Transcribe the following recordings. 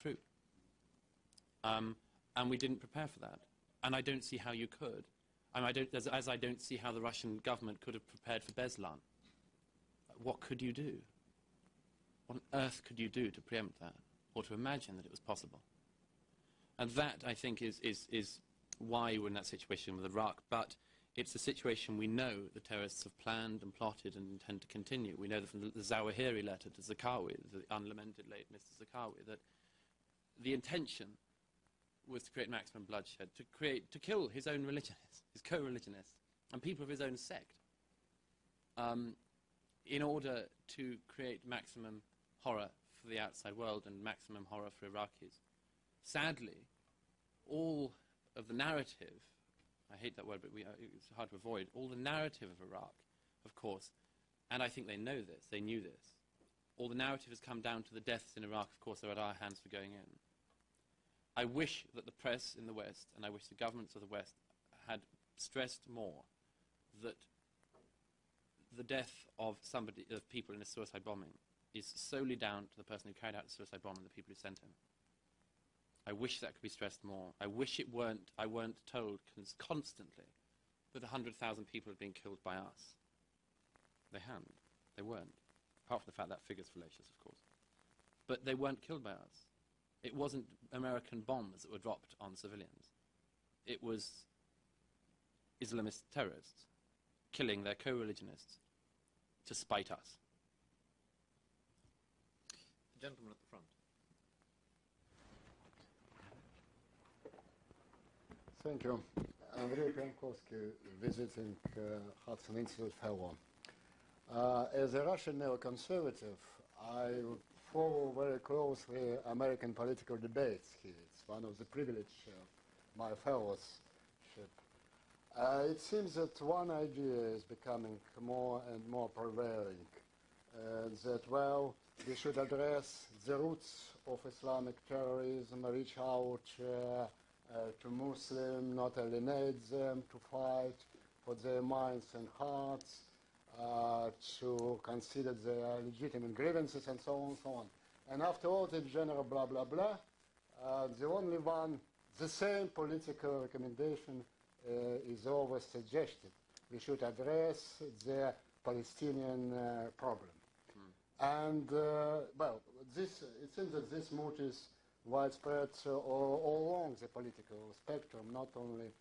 true. And we didn't prepare for that. And I don't see how you could. I mean, as I don't see how the Russian government could have prepared for Beslan. What could you do? What on earth could you do to preempt that, or to imagine that it was possible? And that, I think, is why we're in that situation with Iraq. But it's a situation we know the terrorists have planned and plotted and intend to continue. We know that from the Zawahiri letter to Zarqawi, the unlamented late Mr. Zarqawi, that the intention was to create maximum bloodshed, to kill his own religionists, his co-religionists, and people of his own sect, in order to create maximum horror for the outside world and maximum horror for Iraqis. Sadly, all of the narrative, I hate that word, but it's hard to avoid, all the narrative of Iraq, of course, and I think they know this, they knew this, all the narrative has come down to the deaths in Iraq, of course, are at our hands for going in. I wish that the press in the West, and I wish the governments of the West, had stressed more that the death of people in a suicide bombing is solely down to the person who carried out the suicide bomb and the people who sent him. I wish that could be stressed more. I wish I weren't told constantly that 100,000 people had been killed by us. They hadn't. They weren't. Apart from the fact that figure's fallacious, of course. But they weren't killed by us. It wasn't American bombs that were dropped on civilians. It was Islamist terrorists killing their co-religionists to spite us. The gentleman at the front. Thank you. Andrei Piankovsky, visiting Hudson Institute Fellow. As a Russian neoconservative, I follow very closely American political debates here. It's one of the privileges of my fellowship. It seems that one idea is becoming more and more prevailing, that, well, we should address the roots of Islamic terrorism, reach out to Muslims, not alienate them, to fight for their minds and hearts, to consider their legitimate grievances, and so on and so on. And after all the general blah, blah, blah, the only one, the same political recommendation is always suggested. We should address the Palestinian problem. And, well, it seems that this mood is widespread all along the political spectrum, not only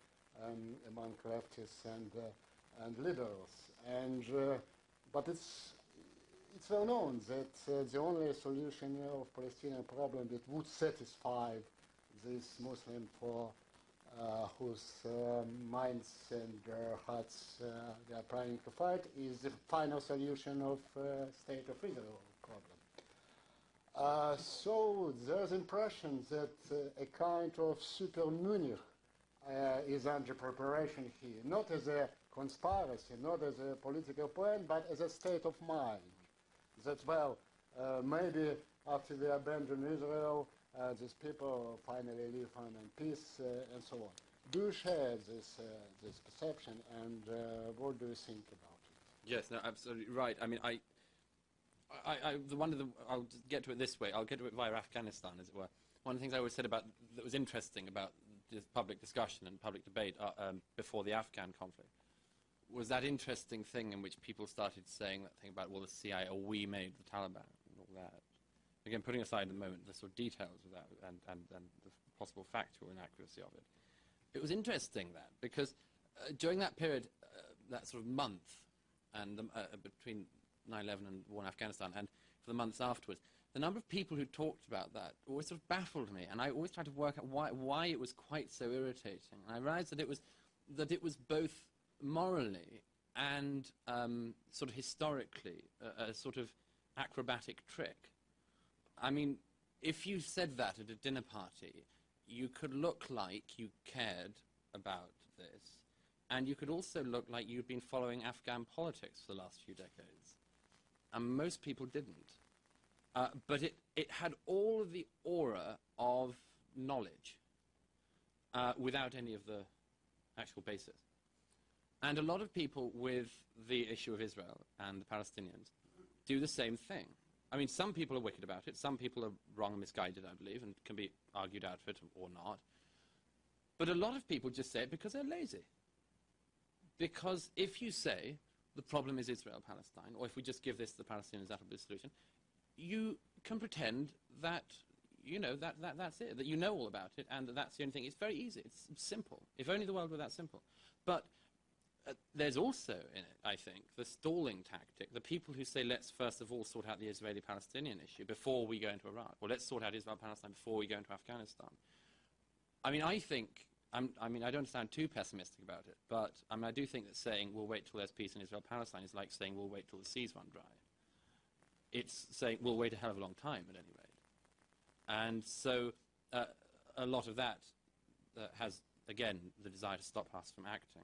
among leftists and liberals. And, but it's well known that the only solution of Palestinian problem that would satisfy these Muslims for whose minds and hearts they are trying to fight is the final solution of State of Israel problem. So there's impression that a kind of super Munich is under preparation here, not as a conspiracy, not as a political plan, but as a state of mind. That, well, maybe after we abandon Israel, these people finally live in peace, and so on. Do you share this perception, and what do you think about it? Yes, no, absolutely right. I mean, I'll just get to it this way. I'll get to it via Afghanistan, as it were. One of the things I always said that was interesting about this public discussion and public debate before the Afghan conflict was that interesting thing in which people started saying that thing about, well, the CIA, or we made the Taliban, and all that. Again, putting aside at the moment the sort of details of that and the possible factual inaccuracy of it. It was interesting that, because during that period, that sort of month, and between 9/11 and war in Afghanistan, and for the months afterwards, the number of people who talked about that always sort of baffled me, and I always tried to work out why it was quite so irritating. And I realized that it was both morally and sort of historically a sort of acrobatic trick. I mean, if you said that at a dinner party, you could look like you cared about this, and you could also look like you'd been following Afghan politics for the last few decades. And most people didn't. But it had all of the aura of knowledge without any of the actual basis. And a lot of people with the issue of Israel and the Palestinians do the same thing. I mean, some people are wicked about it. Some people are wrong and misguided, I believe, and can be argued out of it or not. But a lot of people just say it because they're lazy. Because if you say the problem is Israel-Palestine, or if we just give this to the Palestinians, that'll be the solution, you can pretend that, you know, that's it, that you know all about it, and that's the only thing. It's very easy. It's simple. If only the world were that simple. But there's also in it, I think, the stalling tactic, the people who say, let's first of all sort out the Israeli-Palestinian issue before we go into Iraq, or let's sort out Israel-Palestine before we go into Afghanistan. I mean, I think, I don't sound too pessimistic about it, but I do think that saying we'll wait till there's peace in Israel-Palestine is like saying we'll wait till the seas run dry. It's saying we'll wait a hell of a long time, at any rate. And so a lot of that has, again, the desire to stop us from acting.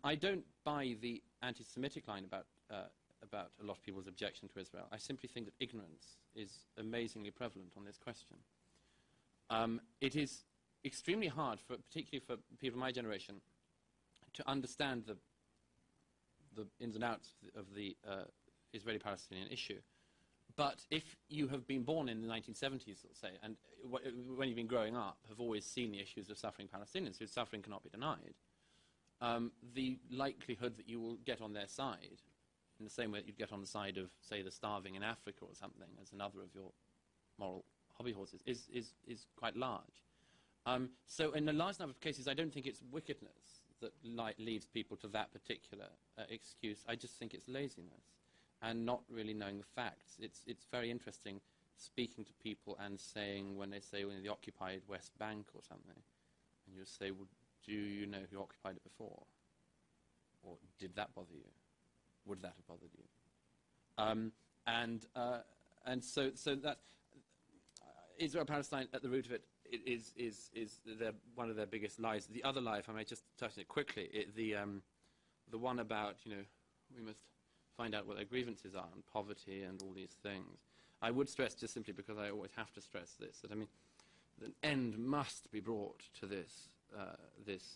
I don't buy the anti-Semitic line about a lot of people's objection to Israel. I simply think that ignorance is amazingly prevalent on this question. It is extremely hard, particularly for people of my generation, to understand the ins and outs of the Israeli-Palestinian issue. But if you have been born in the 1970s, let's say, and when you've been growing up, have always seen the issues of suffering Palestinians, whose suffering cannot be denied, the likelihood that you will get on their side, in the same way that you'd get on the side of, say, the starving in Africa or something, as another of your moral hobby horses, is quite large. So in a large number of cases, I don't think it's wickedness that leads people to that particular excuse. I just think it's laziness and not really knowing the facts. It's very interesting speaking to people and saying, when they say we're in the occupied West Bank or something, and you say, well, do you know who occupied it before? Or did that bother you? Would that have bothered you? And so that Israel-Palestine, at the root of it, is one of their biggest lies. The other lie, if I may just touch on it quickly, the one about, you know, we must find out what their grievances are, and poverty and all these things. I would stress, just simply because I always have to stress this, that, I mean, an end must be brought to this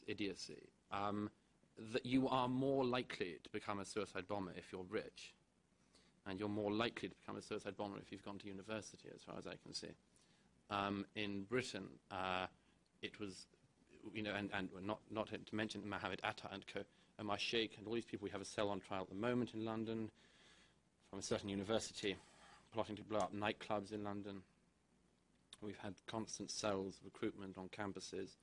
idiocy. That you are more likely to become a suicide bomber if you're rich, and you're more likely to become a suicide bomber if you've gone to university, as far as I can see. In Britain, it was, you know, and not to mention Mohammed Atta and co, Omar Sheikh, and all these people. We have a cell on trial at the moment in London from a certain university plotting to blow up nightclubs in London. We've had constant cells, recruitment on campuses.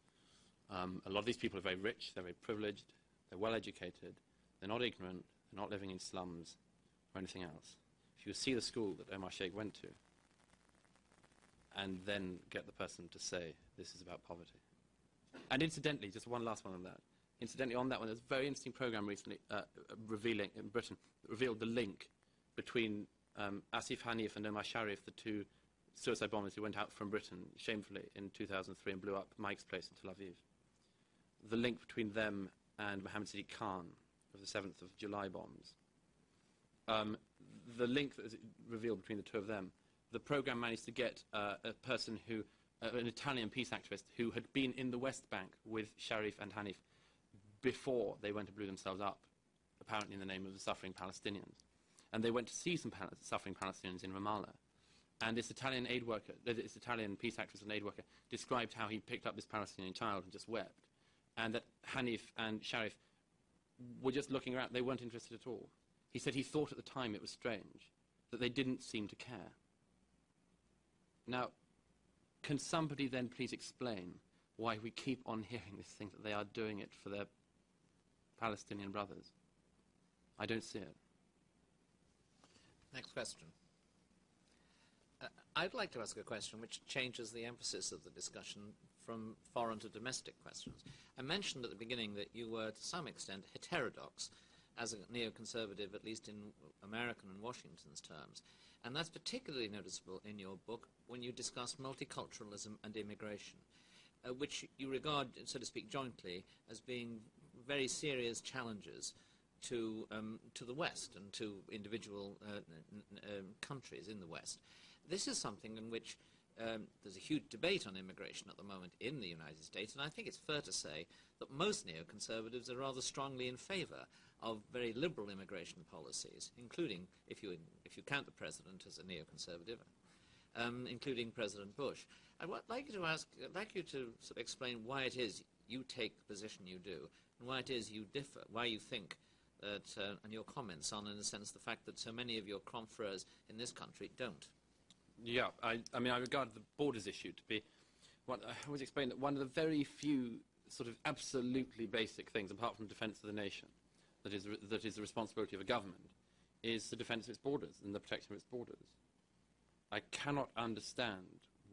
A lot of these people are very rich, they're very privileged, they're well educated, they're not ignorant, they're not living in slums or anything else. If you see the school that Omar Sheikh went to, and then get the person to say this is about poverty. And incidentally, just one last one on that. Incidentally, on that one, there's a very interesting program recently revealing in Britain that revealed the link between Asif Hanif and Omar Sharif, the two suicide bombers who went out from Britain shamefully in 2003 and blew up Mike's place in Tel Aviv. The link between them and Mohammed Sadiq Khan of the 7th of July bombs. The link that was revealed between the two of them, the program managed to get a person who, an Italian peace activist, who had been in the West Bank with Sharif and Hanif before they went to blow themselves up, apparently in the name of the suffering Palestinians. And they went to see some suffering Palestinians in Ramallah. And this Italian aid worker, this Italian peace activist and aid worker, described how he picked up this Palestinian child and just wept. And that Hanif and Sharif were just looking around. They weren't interested at all. He said he thought at the time it was strange that they didn't seem to care. Now, can somebody then please explain why we keep on hearing this thing that they are doing it for their Palestinian brothers? I don't see it. Next question. I'd like to ask a question which changes the emphasis of the discussion from foreign to domestic questions. I mentioned at the beginning that you were, to some extent, heterodox as a neoconservative, at least in American and Washington's terms. And that's particularly noticeable in your book when you discuss multiculturalism and immigration, which you regard, so to speak, jointly as being very serious challenges to the West and to individual countries in the West. This is something in which there's a huge debate on immigration at the moment in the United States, and I think it's fair to say that most neoconservatives are rather strongly in favour of very liberal immigration policies, including, if you count the president as a neoconservative, including President Bush. I'd like you to sort of explain why it is you take the position you do, and why it is you differ, why you think that, and your comments on, in a sense, the fact that so many of your confreres in this country don't. Yeah, I mean, I regard the borders issue to be, I always explain that one of the very few sort of absolutely basic things, apart from defence of the nation, that is the responsibility of a government, is the defence of its borders and the protection of its borders. I cannot understand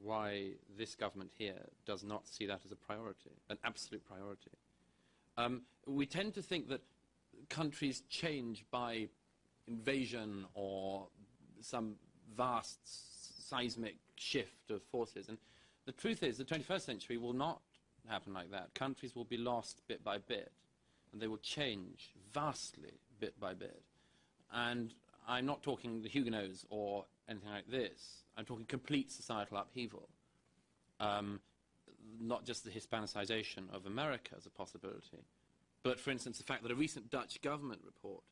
why this government here does not see that as a priority, an absolute priority. We tend to think that countries change by invasion or some vast seismic shift of forces. And the truth is, the 21st century will not happen like that. Countries will be lost bit by bit, and they will change vastly bit by bit. And I'm not talking the Huguenots or anything like this. I'm talking complete societal upheaval. Not just the Hispanicization of America as a possibility, but, for instance, the fact that a recent Dutch government report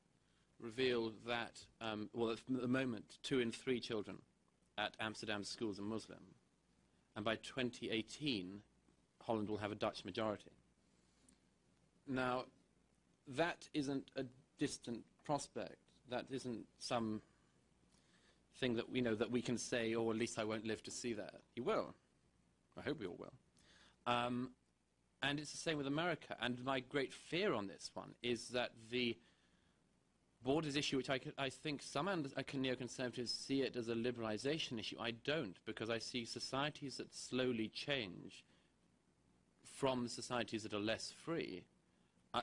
revealed that, well, at the moment, 2 in 3 children at Amsterdam schools are Muslim. And by 2018, Holland will have a Dutch majority. Now, that isn't a distant prospect. That isn't some thing that we know that we can say, oh, at least I won't live to see that. You will. I hope we all will. And it's the same with America. And my great fear on this one is that the borders issue, which I think some neoconservatives see it as a liberalization issue. I don't, because I see societies that slowly change from societies that are less free.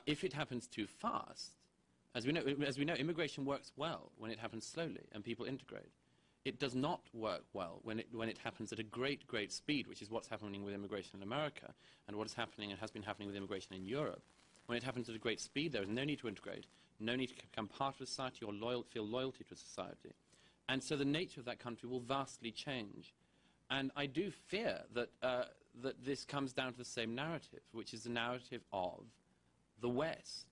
If it happens too fast, as we know, immigration works well when it happens slowly and people integrate. It does not work well when it happens at a great, great speed, which is what's happening with immigration in America and what is happening and has been happening with immigration in Europe. When it happens at a great speed, there is no need to integrate, no need to become part of a society or feel loyalty to a society. And so the nature of that country will vastly change. And I do fear that, that this comes down to the same narrative, which is the narrative of the West.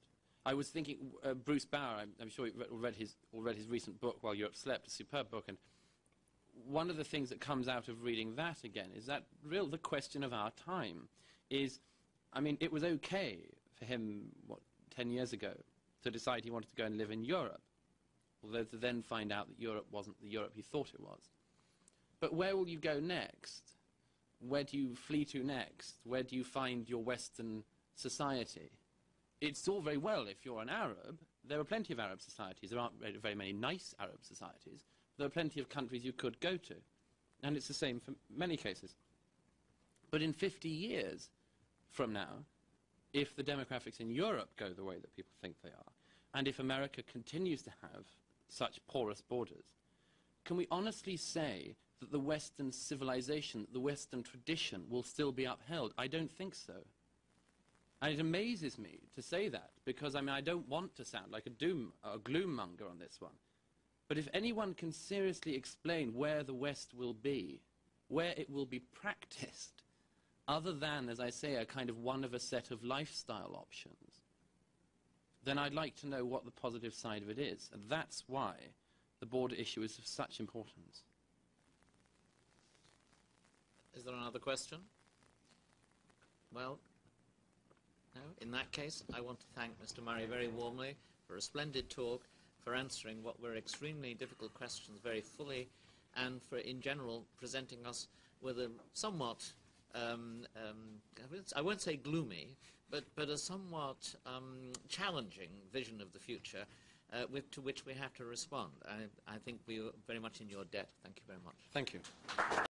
I was thinking, Bruce Bauer, I'm sure you read his recent book, While Europe Slept, a superb book, and one of the things that comes out of reading that again is that the question of our time is, I mean, it was okay for him, 10 years ago, to decide he wanted to go and live in Europe, although to then find out that Europe wasn't the Europe he thought it was. But where will you go next? Where do you flee to next? Where do you find your Western society? It's all very well if you're an Arab. There are plenty of Arab societies. There aren't very many nice Arab societies. There are plenty of countries you could go to. And it's the same for many cases. But in 50 years from now, if the demographics in Europe go the way that people think they are, and if America continues to have such porous borders, can we honestly say that the Western civilization, the Western tradition will still be upheld? I don't think so. And it amazes me to say that, because I mean, I don't want to sound like a gloom monger on this one. But if anyone can seriously explain where the West will be, where it will be practiced, other than, as I say, a kind of one of a set of lifestyle options, then I'd like to know what the positive side of it is. And that's why the border issue is of such importance. Is there another question? Well, no. In that case, I want to thank Mr. Murray very warmly for a splendid talk, for answering what were extremely difficult questions very fully, and for, in general, presenting us with a somewhat, I won't say gloomy, but a somewhat challenging vision of the future to which we have to respond. I think we are very much in your debt. Thank you very much. Thank you.